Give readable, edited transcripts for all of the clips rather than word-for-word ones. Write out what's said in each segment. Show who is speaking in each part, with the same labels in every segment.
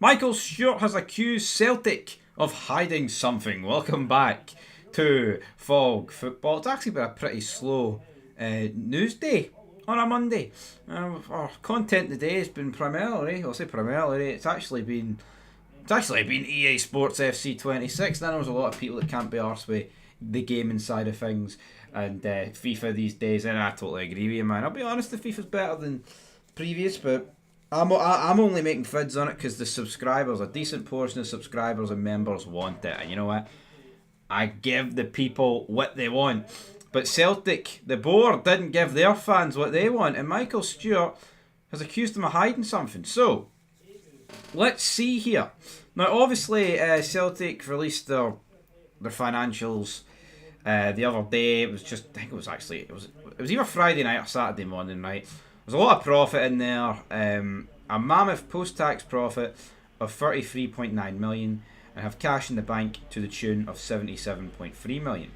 Speaker 1: Michael Stewart has accused Celtic of hiding something. Welcome back to Fog Football. It's actually been a pretty slow news day on a Monday. Our content today has been primarily, I'll say primarily, it's actually been EA Sports FC 26. I know there's a lot of people that can't be arsed with the gaming side of things and FIFA these days, and I totally agree with you, man. I'll be honest, the FIFA's better than previous, but I'm only making fids on it because the subscribers, a decent portion of subscribers and members want it. And you know what? I give the people what they want. But Celtic, the board, didn't give their fans what they want. And Michael Stewart has accused them of hiding something. So, let's see here. Now, obviously, Celtic released their financials the other day. It was just, I think it was either Friday night or Saturday morning, right? There's a lot of profit in there. A mammoth post-tax profit of 33.9 million, and have cash in the bank to the tune of 77.3 million.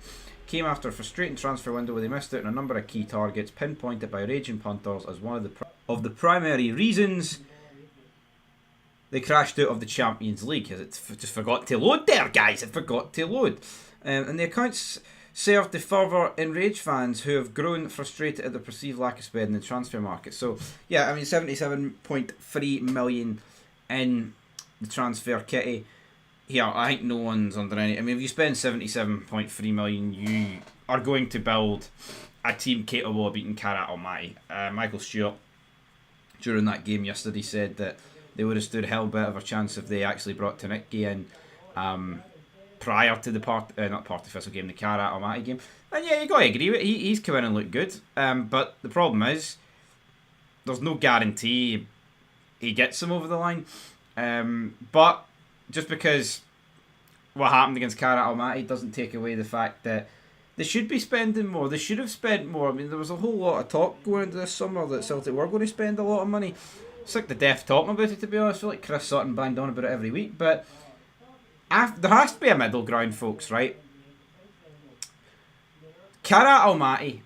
Speaker 1: Came after a frustrating transfer window where they missed out on a number of key targets, pinpointed by raging punters as one of the primary reasons they crashed out of the Champions League. Because it just forgot to load there, guys. It forgot to load. And the accounts served to further enrage fans who have grown frustrated at the perceived lack of spending in the transfer market. So, yeah, I mean, 77.3 million in the transfer kitty. Yeah, I think no one's under any... I mean, if you spend 77.3 million, you are going to build a team capable of beating Karat Almaty. Michael Stewart, during that game yesterday, said that they would have stood hell bit of a chance if they actually brought Tanicki in prior to the not party official game, the Karat Almaty game. And yeah, you got to agree with it. He's come in and looked good. But the problem is, there's no guarantee he gets them over the line. But just because what happened against Karat Almaty doesn't take away the fact that they should be spending more. They should have spent more. I mean, there was a whole lot of talk going into this summer that Celtic were going to spend a lot of money. Sick to death talking about it, to be honest. I feel like Chris Sutton banged on about it every week. But there has to be a middle ground, folks, right? Karat Almaty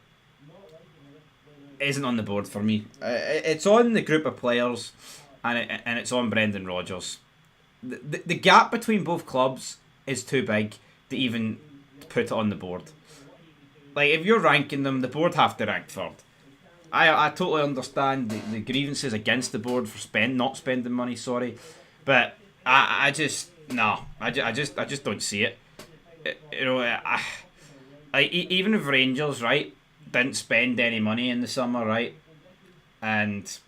Speaker 1: isn't on the board for me. It's on the group of players, and it's on Brendan Rodgers. The gap between both clubs is too big to even put it on the board. Like, if you're ranking them, the board have to rank third. I totally understand the grievances against the board for not spending money, but I just don't see it. You know, even if Rangers, right, didn't spend any money in the summer, right, and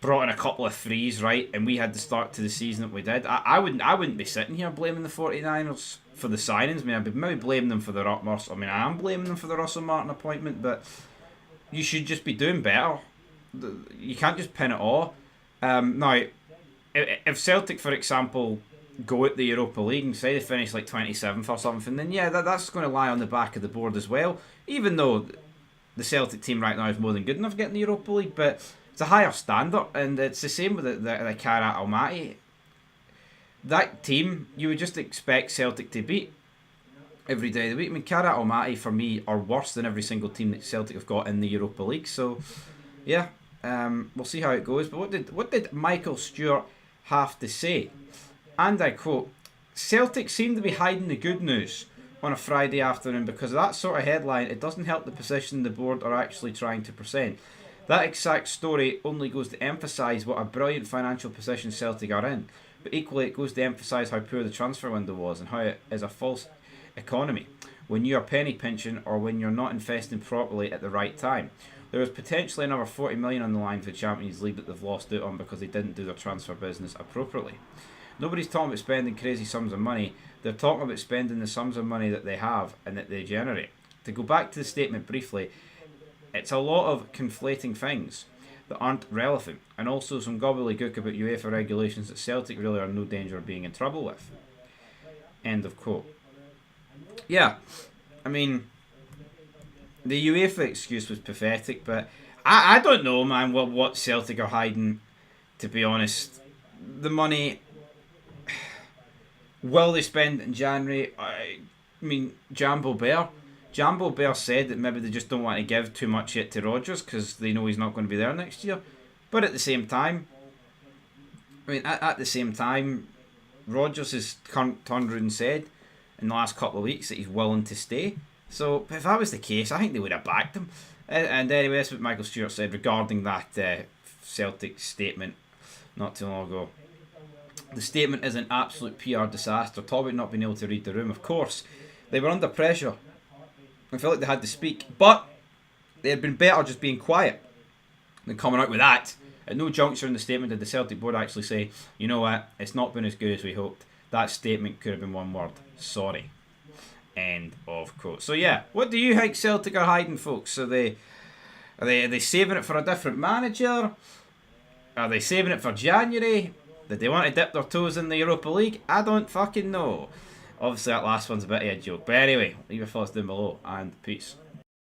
Speaker 1: brought in a couple of threes, right, and we had the start to the season that we did, I wouldn't be sitting here blaming the 49ers for the signings. I mean, I'd be maybe blaming them for the I am blaming them for the Russell Martin appointment, but you should just be doing better. You can't just pin it all. Now, if Celtic, for example, go at the Europa League and say they finish like 27th or something, then yeah, that's going to lie on the back of the board as well, even though the Celtic team right now is more than good enough to get in the Europa League, but it's a higher standard, and it's the same with the Karat Almaty. That team, you would just expect Celtic to beat every day of the week. I mean, Karat Almaty, for me, are worse than every single team that Celtic have got in the Europa League. So, yeah, we'll see how it goes. But what did Michael Stewart have to say? And I quote, "Celtic seem to be hiding the good news on a Friday afternoon because of that sort of headline. It doesn't help the position the board are actually trying to present. That exact story only goes to emphasise what a brilliant financial position Celtic are in. But equally, it goes to emphasise how poor the transfer window was and how it is a false economy when you are penny pinching or when you're not investing properly at the right time. There is potentially another 40 million on the line for the Champions League that they've lost out on because they didn't do their transfer business appropriately. Nobody's talking about spending crazy sums of money. They're talking about spending the sums of money that they have and that they generate. To go back to the statement briefly, it's a lot of conflating things that aren't relevant, and also some gobbledygook about UEFA regulations that Celtic really are in no danger of being in trouble with." End of quote. Yeah, I mean, the UEFA excuse was pathetic, but I don't know, man, what Celtic are hiding, to be honest. The money, will they spend it in January? I mean, Jambo Bear said that maybe they just don't want to give too much yet to Rodgers because they know he's not going to be there next year. But at the same time, I mean, at the same time, Rodgers has turned around and said in the last couple of weeks that he's willing to stay. So if that was the case, I think they would have backed him. And anyway, that's what Michael Stewart said regarding that Celtic statement not too long ago. The statement is an absolute PR disaster. Talbot not being able to read the room. Of course, they were under pressure. I felt like they had to speak. But they had been better just being quiet than coming out with that. At no juncture in the statement did the Celtic board actually say, you know what, it's not been as good as we hoped. That statement could have been one word. Sorry. End of quote. So yeah, what do you think Celtic are hiding, folks? Are they saving it for a different manager? Are they saving it for January? Did they want to dip their toes in the Europa League? I don't fucking know. Obviously that last one's a bit of a joke. But anyway, leave your thoughts down below and peace.